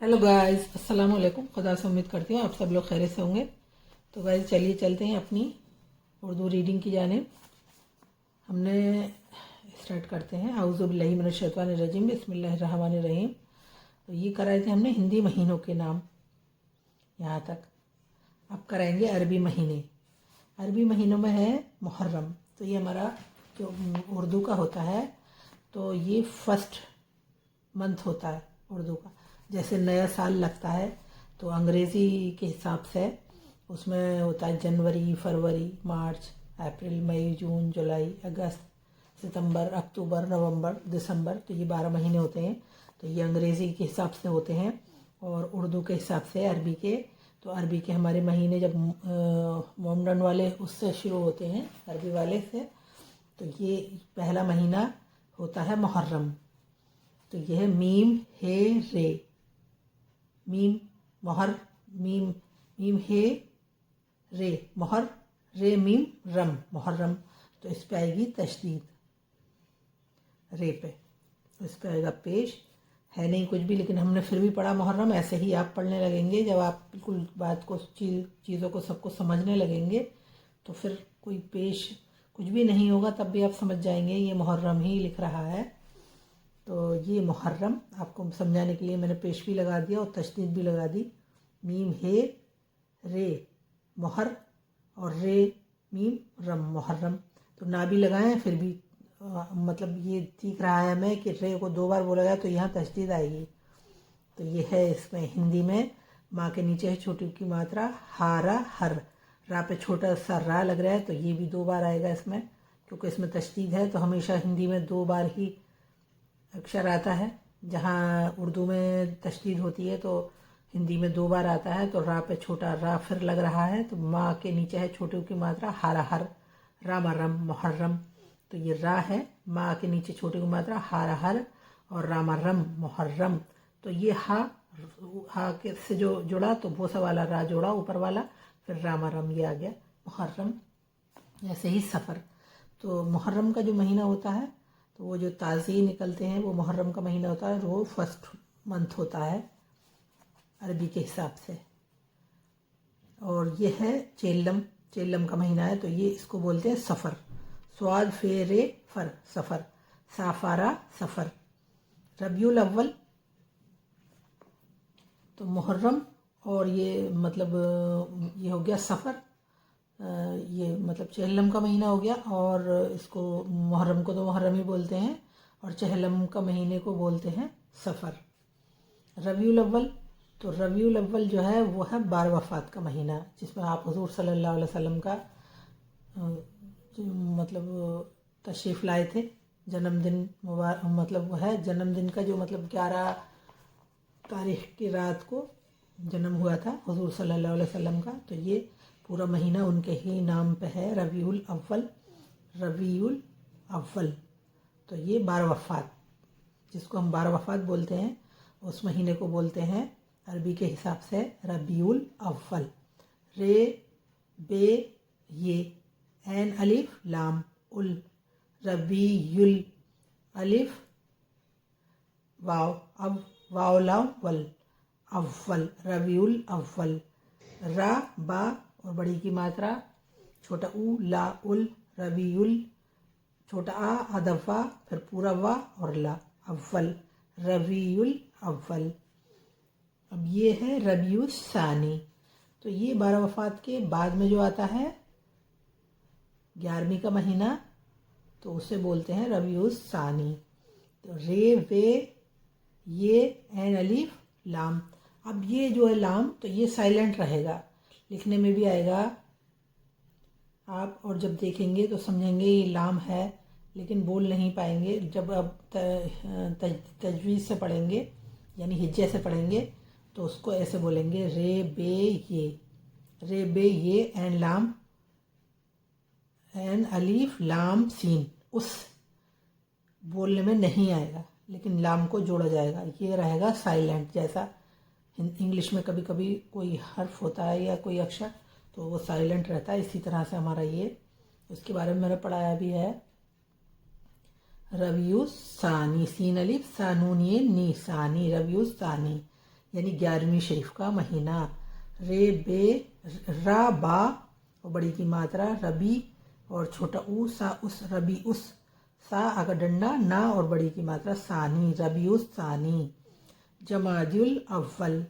Hello guys, अस्सलाम वालेकुम। खुदा से उम्मीद करती हूँ आप सब लोग खैरियत से होंगे। तो गाइस चलिए चलते हैं अपनी उर्दू रीडिंग की जानिब। हमने स्टार्ट करते हैं। औज़ु बिल्लाहि मिनश शैतानिर रजीम, बिस्मिल्लाहिर रहमानिर रहीम। तो ये कराए थे हमने हिंदी महीनों के नाम यहाँ तक। अब कराएंगे अरबी महीने। अरबी महीनों में है मुहर्रम। तो ये हमारा जो उर्दू का होता है, तो ये फर्स्ट मंथ होता है उर्दू का। जैसे नया साल लगता है तो अंग्रेज़ी के हिसाब से उसमें होता है जनवरी, फरवरी, मार्च, अप्रैल, मई, जून, जुलाई, अगस्त, सितंबर, अक्टूबर, नवंबर, दिसंबर। तो ये 12 महीने होते हैं। तो ये अंग्रेज़ी के हिसाब से होते हैं और उर्दू के हिसाब से अरबी के। तो अरबी के हमारे महीने जब मोमडन वाले उससे शुरू होते हैं, अरबी वाले से। तो ये पहला महीना होता है मुहर्रम। तो यह है मीम हे रे। मीम मोहर, मीम मीम हे रे मोहर, रे मीम रम मुहर्रम। तो इस पे आएगी तशदीद रे पे। तो इस पे आएगा पेश। है नहीं कुछ भी, लेकिन हमने फिर भी पढ़ा मुहर्रम। ऐसे ही आप पढ़ने लगेंगे जब आप बिल्कुल बात को, चीज़ों को, सबको समझने लगेंगे तो फिर कोई पेश कुछ भी नहीं होगा, तब भी आप समझ जाएंगे ये मुहर्रम ही लिख रहा है। तो ये मुहर्रम आपको समझाने के लिए मैंने पेश भी लगा दिया और तशदीद भी लगा दी। मीम हे रे मोहर और रे मीम रम मुहर्रम। तो ना भी लगाएं फिर भी मतलब ये दिख रहा है हमें कि रे को 2 बार बोला गया तो यहाँ तशदीद आएगी। तो ये है इसमें हिंदी में। माँ के नीचे है छोटी की मात्रा हारा हर। रा पे छोटा सा रा लग रहा है तो ये भी 2 बार आएगा इसमें, क्योंकि इसमें तशदीद है। तो हमेशा हिंदी में 2 बार ही अक्षर आता है। जहाँ उर्दू में तशदीद होती है तो हिंदी में 2 बार आता है। तो रा पे छोटा रा फिर लग रहा है। तो माँ के नीचे है छोटे की मात्रा हारा हर, रामा रम मुहर्रम। तो ये रा है, माँ के नीचे छोटे की मात्रा हारा हर और रामा रम मुहर्रम। तो ये हा के से जो जुड़ा तो वो सा वाला रा जोड़ा ऊपर वाला, फिर रामा रम ये आ गया मुहर्रम। ऐसे ही सफ़र। तो मुहर्रम का जो महीना होता है, तो वो जो ताज़ी निकलते हैं वो मुहर्रम का महीना होता है। वो फर्स्ट मंथ होता है अरबी के हिसाब से। और ये है चेल्लम। चेल्लम का महीना है तो ये इसको बोलते हैं सफ़र। स्वाद फेरे फर सफ़र, साफारा सफ़र। रबियुल अव्वल। तो मुहर्रम और ये मतलब ये हो गया सफ़र। ये मतलब चहलम का महीना हो गया। और इसको मुहर्रम को तो मुहर्रम ही बोलते हैं और चहलम का महीने को बोलते हैं सफ़र। रबीउल अव्वल। तो रबीउल अव्वल जो है वो है बारवफात का महीना, जिसमें आप हुजूर सल्लल्लाहु अलैहि वसल्लम का मतलब तशरीफ़ लाए थे। जन्मदिन मुबारक, मतलब वो है जन्मदिन का जो मतलब 11 तारीख की रात को जन्म हुआ था हुजूर सल्लल्लाहु अलैहि वसल्लम का। तो ये पूरा महीना उनके ही नाम पे है, रबीउल अव्वल। रबीउल अव्वल। तो ये बारवफात, जिसको हम बारवफात बोलते हैं, उस महीने को बोलते हैं अरबी के हिसाब से रबीउल अव्वल। रे बे ये एन अलिफ लाम उल, रबीयुल अलिफ वाव अब वाव लाम वल, अव्वल रबीउल अव्वल। रा बा और बड़ी की मात्रा छोटा ऊ ला उल, रबीउल छोटा आ अदफा फिर पूरा वा और ला, अव्वल रबीउल अव्वल। अब ये है रबीउल सानी। तो ये बारवफात के बाद में जो आता है 11वीं का महीना, तो उसे बोलते हैं रबीउल सानी। तो रे वे ये एन अलिफ लाम। अब ये जो है लाम, तो ये साइलेंट रहेगा, लिखने में भी आएगा आप, और जब देखेंगे तो समझेंगे ये लाम है, लेकिन बोल नहीं पाएंगे। जब अब तजवीज़ से पढ़ेंगे यानी हिज्जे से पढ़ेंगे तो उसको ऐसे बोलेंगे रे बे ये, रे बे ये एन लाम, एन अलीफ लाम सीन। उस बोलने में नहीं आएगा, लेकिन लाम को जोड़ा जाएगा, ये रहेगा साइलेंट। जैसा इंग्लिश में कभी कभी कोई हर्फ होता है या कोई अक्षर तो वो साइलेंट रहता है, इसी तरह से हमारा ये, उसके बारे में मैंने पढ़ाया भी है। रबीउ सानी, सीन अलिफ सानून ये नी, सानी रबीउ सानी। यानी 11वीं शरीफ का महीना। रे बे रा बा और बड़ी की मात्रा रबी और छोटा ऊ सा उस रबी उस सा आका डंडा ना और बड़ी की मात्रा सानी रबीउस सानी। जमादुल अव्वल,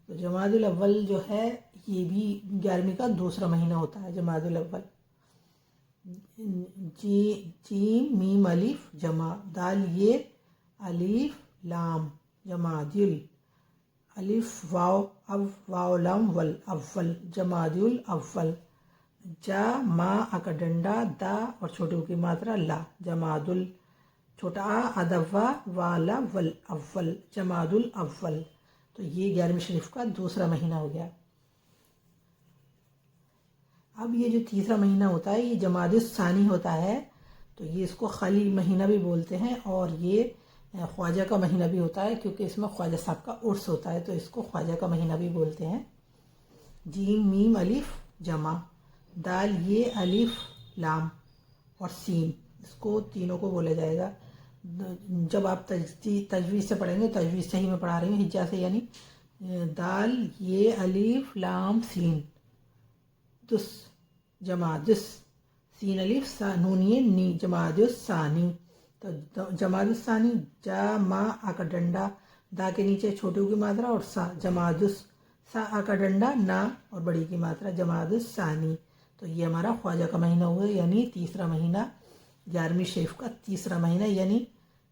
तो जमादुल अव्वल जो है ये भी 11वीं का दूसरा महीना होता है। जमादुल अव्वल जीम मीम अलिफ जमा दाल ये अलिफ लाम जमादुल अलिफ वाव अब वाव लाम वल अव्वल जमादुल अव्वल। जा मा आका डंडा दा और छोटे की मात्रा ला जमादुल छोटा आ अदवा वाला वल अव्वल जमादुल अव्वल। तो ये 11वीं शरीफ का दूसरा महीना हो गया। अब ये जो तीसरा महीना होता है ये जमादुस सानी होता है, तो ये इसको खाली महीना भी बोलते हैं और ये ख्वाजा का महीना भी होता है क्योंकि इसमें ख्वाजा साहब का उर्स होता है, तो इसको ख्वाजा का महीना भी बोलते हैं। जीम मीम अलिफ जमा दाल ये अलिफ लाम और सीन, इसको तीनों को बोला जाएगा। जब आप तजवीज़ से पढ़ेंगे, तजवीज़ से ही मैं पढ़ा रही हूँ हिज्जा से, यानी दाल ये अलिफ लाम सीन दुस जमादुस सीन अलिफ सा नून ये नी जमादुस सानी। तो जमादुस सानी जा मा आका डंडा दा के नीचे छोटे की मात्रा और सा जमादुस सा आका डंडा ना और बड़ी की मात्रा जमादुस सानी। तो ये हमारा ख्वाजा का महीना हुआ, यानी तीसरा महीना 11वीं शरीफ का तीसरा महीना, यानी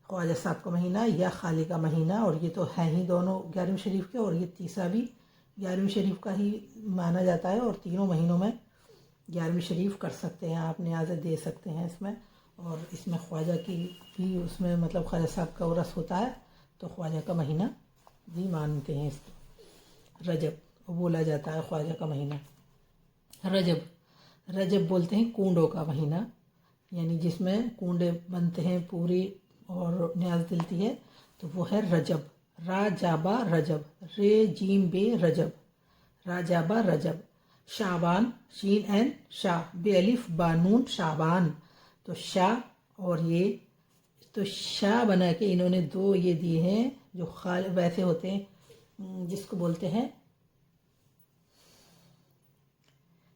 ख्वाजा साहब का महीना या खाली का महीना। और ये तो है ही दोनों 11वीं शरीफ के, और ये तीसरा भी 11वीं शरीफ का ही माना जाता है। और तीनों महीनों में 11वीं शरीफ कर सकते हैं आप, न्याज़ दे सकते हैं इसमें। और इसमें ख्वाजा की भी उसमें मतलब ख्वाजा साहब का उर्स होता है, तो ख्वाजा का महीना भी मानते हैं इसको। रजब बोला जाता है ख्वाजा का महीना। रजब रजब बोलते हैं कूंडों का महीना, यानी जिसमें कूंडे बनते हैं पूरी और न्याज दिलती है, तो वो है रजब। राजाबा रजब रे जीम बे रजब राजाबा रजब। शाबान शीन एन शाह बे अलिफ बानून शाबान। तो शाह और ये तो शाह बना के इन्होंने दो ये दिए हैं जो खाल वैसे होते हैं जिसको बोलते हैं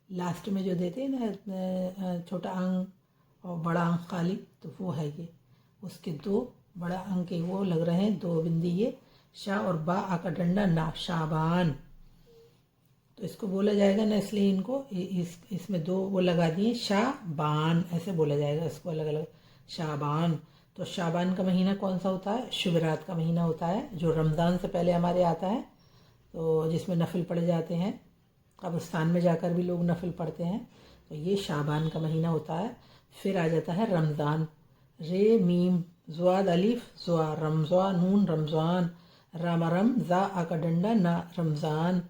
लास्ट में जो देते हैं ना छोटा अंक और बड़ा अंक खाली, तो वो है ये। उसके दो बड़ा अंक के वो लग रहे हैं, दो बिंदी ये शाह और बा आका डंडा ना शाबान। तो इसको बोला जाएगा ना, इसलिए इनको इसमें दो वो लगा दिए शाबान, ऐसे बोला जाएगा इसको अलग अलग शाबान। तो शाबान का महीना कौन सा होता है? शुबरात का महीना होता है, जो रमज़ान से पहले हमारे आता है, तो जिसमें नफिल पढ़े जाते हैं। कब्रिस्तान में जाकर भी लोग नफिल पढ़ते हैं, तो ये शाबान का महीना होता है। फिर आ जाता है रमज़ान। रे मीम ज़्वाद अलिफ ज़्वा रमज़ा नून रमज़ान रामा रम ज़ा आका डंडा ना रमज़ान।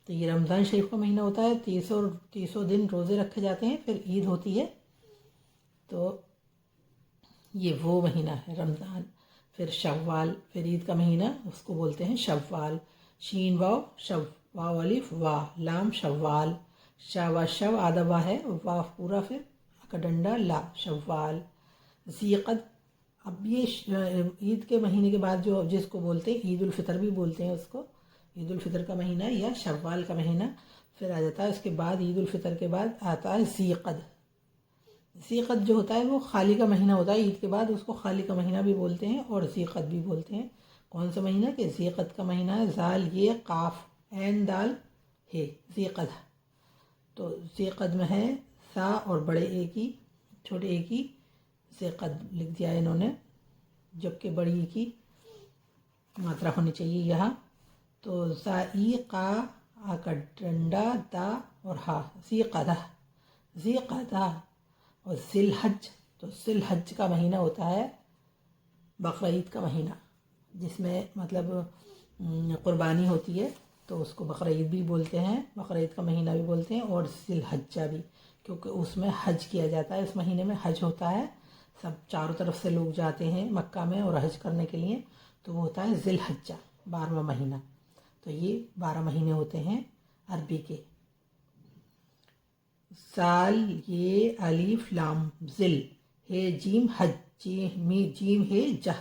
तो ये रमज़ान शरीफ का महीना होता है। 300 दिन रोज़े रखे जाते हैं, फिर ईद होती है, तो ये वो महीना है रमज़ान। फिर शव्वाल, फिर ईद का महीना, उसको बोलते हैं शव्वाल। शीन वाव शव वाव अलिफ वाह लाम शव्वाल। शावा शव आधा वाह है, वाह पूरा फिर आका डंडा ला शव्वाल। ज़ीक़द, अब ये ईद के महीने के बाद जो जिसको बोलते हैं ईद उल फितर भी बोलते हैं उसको, ईद उल फितर का महीना या शव्वाल का महीना फिर आ जाता है। उसके बाद ईद उल फितर के बाद आता है ज़ीक़द। ज़ीक़द जो होता है वो खाली का महीना होता है, ईद के बाद उसको खाली का महीना भी बोलते हैं और ज़ीक़द भी बोलते हैं। कौन सा महीना? कि ज़ीक़द का महीना है। ज़ाल ये काफ ऐन दाल है ज़ीक़द। तो ज़ीक़द में है सा और बड़े ए की छोटे ए की ज़ीक़द लिख दिया है इन्होंने, जबकि बड़ी की मात्रा होनी चाहिए यहाँ। तो ज़ाई का आका डंडा दा और हा ज़ीक़दा ज़ीक़दा। और ज़िलहज, तो ज़िलहज का महीना होता है बकरा ईद का महीना, जिसमें मतलब क़ुरबानी होती है, तो उसको बकरा ईद भी बोलते हैं, बकरा ईद का महीना भी बोलते हैं, और ज़िलहज्जा भी, क्योंकि उसमें हज किया जाता है। इस महीने में हज होता है, सब चारों तरफ से लोग जाते हैं मक्का में और हज करने के लिए, तो वो होता है ज़िलहज्जा 12वां महीना। तो ये 12 महीने होते हैं अरबी के। साल ये अलिफ लाम ज़िल हे जीम हज जीम हे जह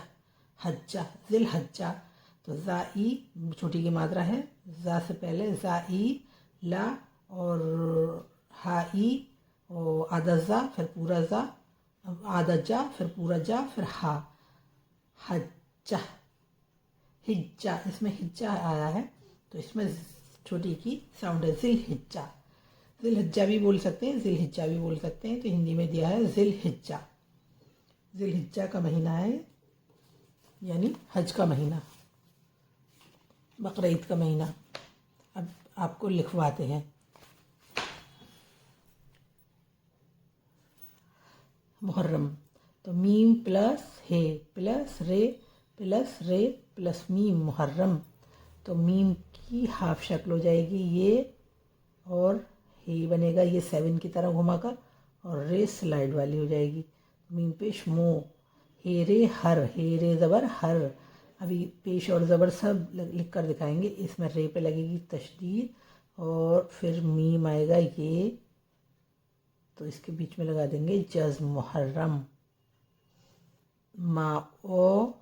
हज्जा ज़िल हज्जा। तो ज़ाई छोटी की मात्रा है, ज़ा से पहले ज़ाई, ला और हाई और आधा ज़ा, फिर पूरा ज़ा, आधा जा, फिर पूरा जा, फिर हा, हज्जा, हिज्जा। इसमें हिज्जा आया है तो इसमें छोटी की साउंड है जिल हिज्जा। जिल हिज्जा भी बोल सकते हैं, जिल हिज्जा भी बोल सकते हैं। तो हिंदी में दिया है जिल हिज्जा। जिल हिज्जा का महीना है, यानी हज का महीना, बकरा ईद का महीना। अब आपको लिखवाते हैं। मुहर्रम, तो मीम प्लस हे प्लस रे प्लस मीम, मुहर्रम। तो मीम की हाफ शक्ल हो जाएगी ये, और हे बनेगा ये 7 की तरह घुमाकर, और रे स्लाइड वाली हो जाएगी। मीम पेश मो, हे रे ज़बर हर। अभी पेश और ज़बर सब लिख कर दिखाएंगे। इसमें रे पे लगेगी तशदीद, और फिर मीम आएगा ये, तो इसके बीच में लगा देंगे जज़्म, मुहर्रम। माओ,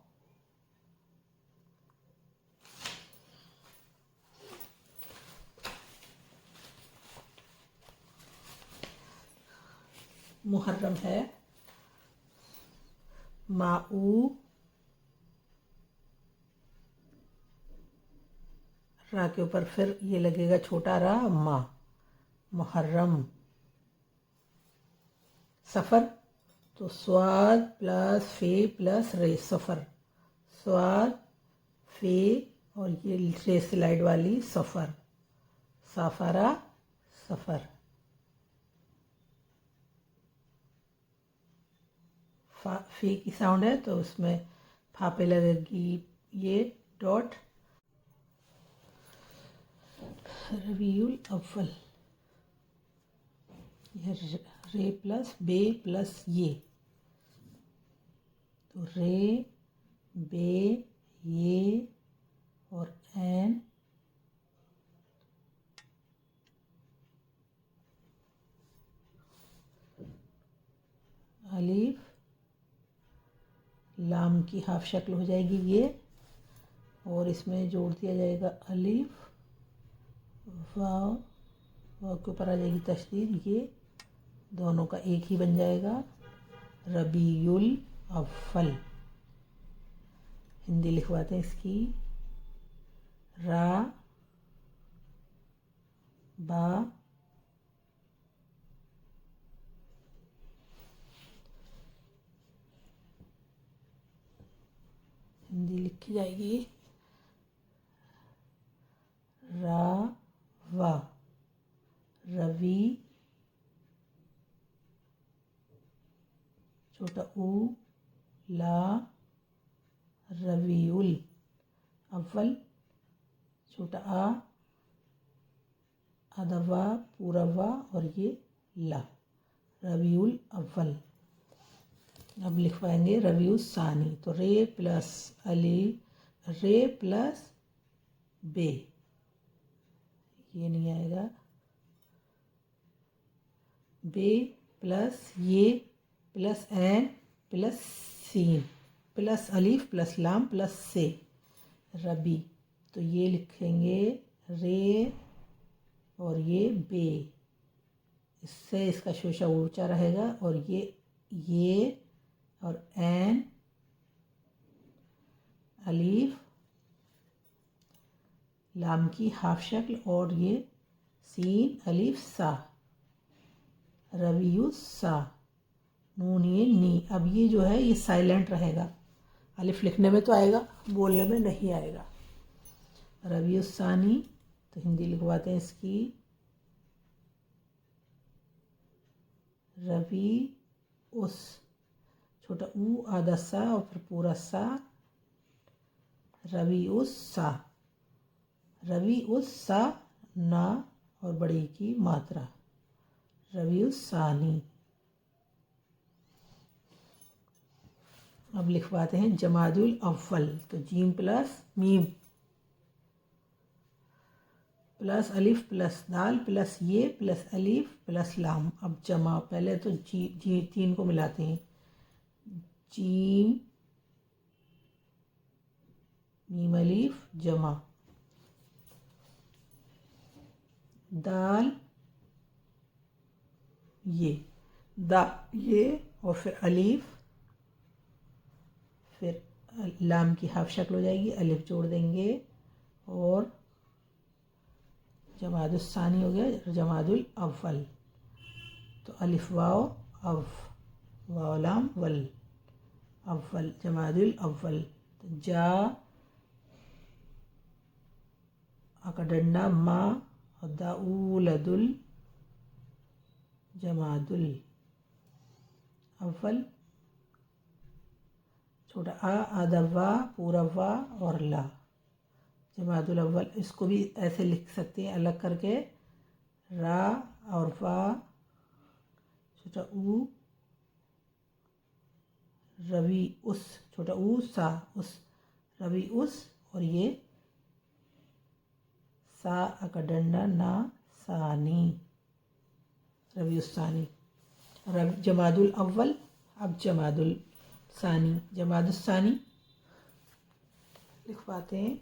मुहर्रम है माऊ, रा के ऊपर फिर ये लगेगा छोटा रा, मा, मुहर्रम। सफ़र, तो स्वाद प्लस फे प्लस रे, सफ़र, स्वाद फे और ये रे स्लाइड वाली सफ़र, साफरा, सफ़र। फे की साउंड है तो उसमें फा पे लगेगी ये डॉट। रबीउल अव्वल, यह रे प्लस बे प्लस ये, तो रे बे ये और एन, अलीफ, लाम की हाफ शक्ल हो जाएगी ये, और इसमें जोड़ दिया जाएगा अलीफ, वाव, वाव के ऊपर आ जाएगी तशदीद, ये दोनों का एक ही बन जाएगा रबीउल अव्वल। हिंदी लिखवाते हैं इसकी। रा बा हिंदी लिखी जाएगी रा वा, रवि, छोटा ऊ, ला, रविउल अव्वल, छोटा आ, आधा वा, पूरा वा और ये ला, रविउल अव्वल। अब लिखवाएंगे रविउल सानी, तो रे प्लस अली, रे प्लस बे, ये नहीं आएगा, बे प्लस ये प्लस एन प्लस सीन प्लस अलीफ प्लस लाम प्लस से, रबी। तो ये लिखेंगे रे और ये बे, इससे इसका शोशा ऊंचा रहेगा, और ये और एन, अलीफ, लाम की हाफ शक्ल, और ये सीन अलीफ सा, रवियुस सा, नून ये नी। अब ये जो है ये साइलेंट रहेगा, अलिफ लिखने में तो आएगा, बोलने में नहीं आएगा। रवियुस सानी, तो हिंदी लिखवाते हैं इसकी रवि उस, छोटा ऊ, आधा सा और फिर पूरा सा, रवि उस सा, रवि उस सा, ना और बड़ी की मात्रा, रवि उस सानी। अब लिखवाते हैं जमादुल अव्वल, तो जीम प्लस मीम प्लस अलिफ प्लस दाल प्लस ये प्लस अलिफ प्लस लाम। अब जमा, पहले तो जी 3 को मिलाते हैं, जीम मीम अलीफ जमा, दाल ये, ये और फिर अलीफ, फिर लाम की हाफ शक्ल हो जाएगी, अलिफ जोड़ देंगे और जमादुल सानी हो गया जमादुल अव्वल। तो अलिफ वाव अव, वाव लाम वल, अव्वल जमादुल अव्वल। तो जा का डंडा मा और दाउलदुल जमादुल अव्वल, छोटा आ अदवा पूरा वा और ला जमादुल अव्वल। इसको भी ऐसे लिख सकते हैं अलग करके, रा और वा छोटा ऊ, रवि उस छोटा ऊ सा उस, रवि उस, और ये सा का डंडा ना सानी, रवि उस सानी। जमादुल अव्वल, अब जमादुल सानी, जमादुल सानी लिखवाते हैं,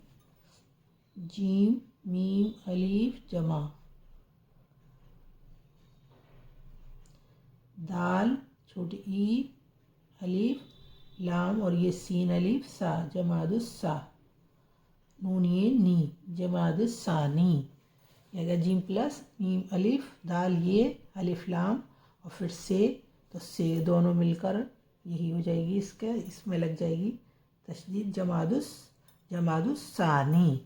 जीम मीम अलीफ जमा, दाल छोटी ई अलीफ लाम और ये सीन अलीफ सा जमादुस सा, नून ये नी जमादुस सानी। अगर जीम प्लस मीम अलीफ दाल ये अलिफ लाम और फिर से, तो से दोनों मिलकर यही हो जाएगी, इसके इसमें लग जाएगी तशदीद जमादुस सानी।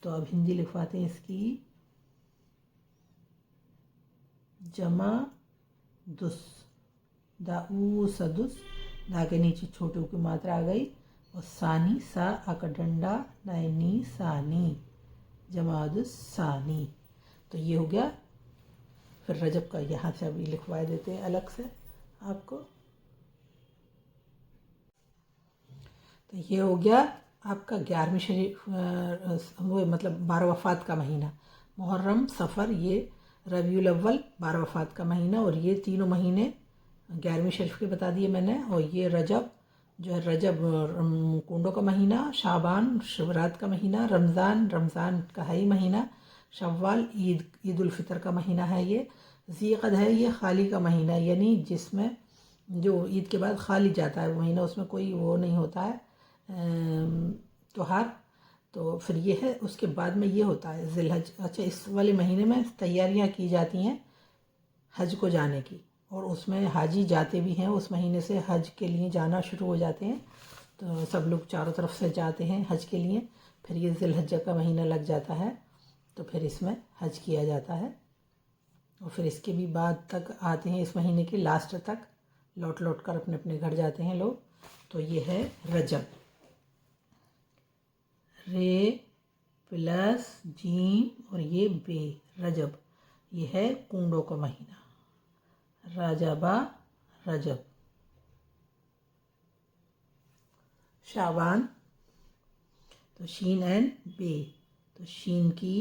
तो अब हिंदी लिखवाते हैं इसकी, जमा दुस, दाऊ सदुस, दा के नीचे छोटू की मात्रा आ गई, और सानी सा का डंडा नैनी सानी जमादुस सानी। तो ये हो गया। फिर रजब का यहाँ से अभी लिखवा देते हैं अलग से आपको। तो ये हो गया आपका 11वीं शरीफ, वो मतलब 12 वफ़ात का महीना, मुहर्रम सफ़र, ये रबीउल अव्वल 12 वफ़ात का महीना, और ये तीनों महीने 11वीं शरीफ के बता दिए मैंने। और ये रजब जो है, रजब कुंडों का महीना, शाबान शिवरात का महीना, रमज़ान का है ही महीना, शव्वाल ईद उल फितर का महीना है, ये ज़ीक़द है, ये खाली का महीना, यानी जिसमें जो ईद के बाद खाली जाता है वो महीना, उसमें कोई वो नहीं होता है त्योहार। तो फिर ये है, उसके बाद में ये होता है ज़िलहज। अच्छा, इस वाले महीने में तैयारियां की जाती हैं हज को जाने की, और उसमें हाजी जाते भी हैं, उस महीने से हज के लिए जाना शुरू हो जाते हैं। तो सब लोग चारों तरफ से जाते हैं हज के लिए। फिर ये ज़िलहज का महीना लग जाता है, तो फिर इसमें हज किया जाता है। और फिर इसके भी बाद तक आते हैं, इस महीने के लास्ट तक लौट कर अपने अपने घर जाते हैं लोग। तो ये है रजब, रे प्लस जीम और ये बे, रजब। ये है कुंडों का महीना, रजबा रजब। शाबान, तो शीन एन बे, तो शीन की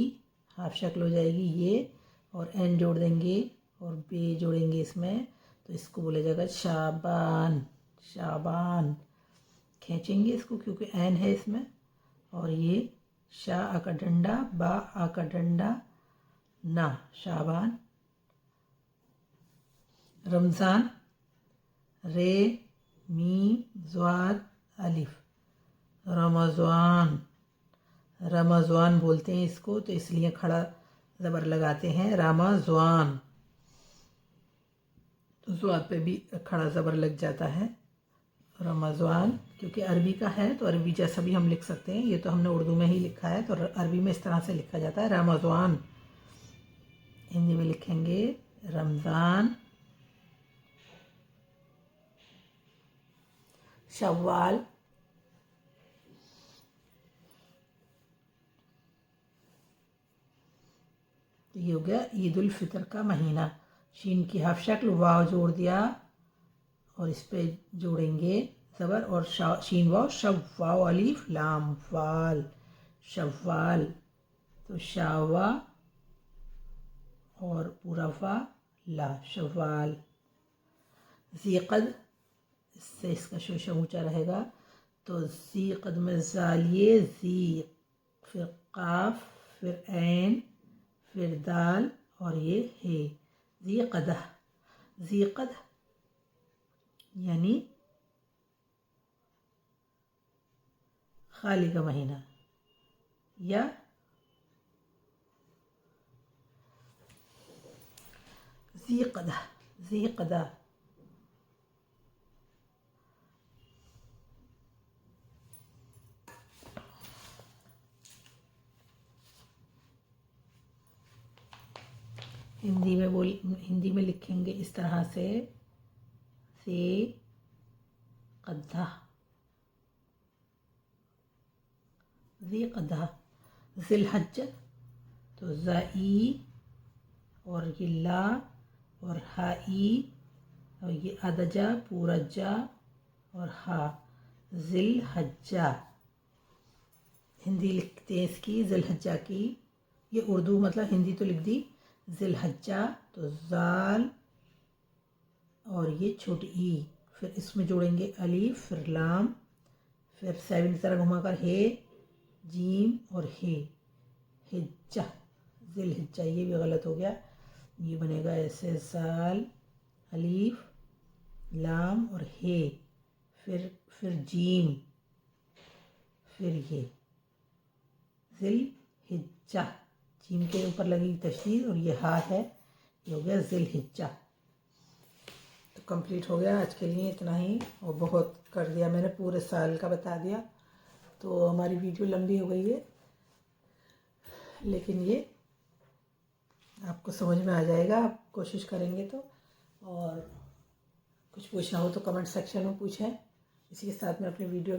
हाफ शक्ल हो जाएगी ये, और एन जोड़ देंगे और बे जोड़ेंगे इसमें, तो इसको बोला जाएगा शाबान। शाबान खींचेंगे इसको क्योंकि एन है इसमें, और ये शाह का डंडा बा आ का डंडा ना, शाबान। रमज़ान, रे मीम ज़्वाद अलिफ, रमज़ान। रमज़ान बोलते हैं इसको, तो इसलिए खड़ा ज़बर लगाते हैं, रमज़ान। तो ज़्वाद पे भी खड़ा ज़बर लग जाता है, रमज़ान, क्योंकि अरबी का है तो अरबी जैसा भी हम लिख सकते हैं। ये तो हमने उर्दू में ही लिखा है, तो अरबी में इस तरह से लिखा जाता है रमज़ान। हिंदी में लिखेंगे रमज़ान। शव्वाल, तो ये हो गया ईद उल फितर का महीना। शीन की हाफ शक्ल, वाव जोड़ दिया और इस पे जोड़ेंगे ज़बर, और शीन वाव, शव वाव अलीफ लाम वाल, शव्वाल। तो शावा और पूरा वा ला, शव्वाल। ज़ीक़द, इससे इसका शोशा ऊंचा रहेगा, तो ज़ी कद में ज़ाल, ये ज़ी, फिर काफ, फिर ऐन, फिर दाल और ये हे। ज़ी कदह, ज़ी कद यानी खाली का महीना, या ज़ी कदह, ज़ी कदह। हिंदी में लिखेंगे इस तरह से कद्दा, ज़ी कद्दा। ज़िलहज्ज तो ज़ाई और ये ला और हाई और ये अदजा पूरा जा और हा, ज़िलहज्जा। हिंदी लिखते हैं इसकी ज़िलहज्जा की, ये उर्दू मतलब हिंदी तो लिख दी। ज़िलहज्जा तो ज़ाल और ये छोटी ई, फिर इसमें जोड़ेंगे अलीफ, फिर लाम, फिर 7 की तरह घुमाकर हे, जीम और हे, हिज्जा, ज़िलहिज्जा। ये भी गलत हो गया, ये बनेगा ऐसे ज़ाल, अलीफ, लाम और हे, फिर जीम, फिर ये ज़िलहिज्जा। जीम के ऊपर लगी तशदीद और ये हा है, ये हो गया ज़िलहिज्जा। तो कंप्लीट हो गया आज के लिए इतना ही, और बहुत कर दिया मैंने, पूरे साल का बता दिया। तो हमारी वीडियो लंबी हो गई है, लेकिन ये आपको समझ में आ जाएगा, आप कोशिश करेंगे तो। और कुछ पूछना हो तो कमेंट सेक्शन में पूछें। इसी के साथ मैं अपनी वीडियो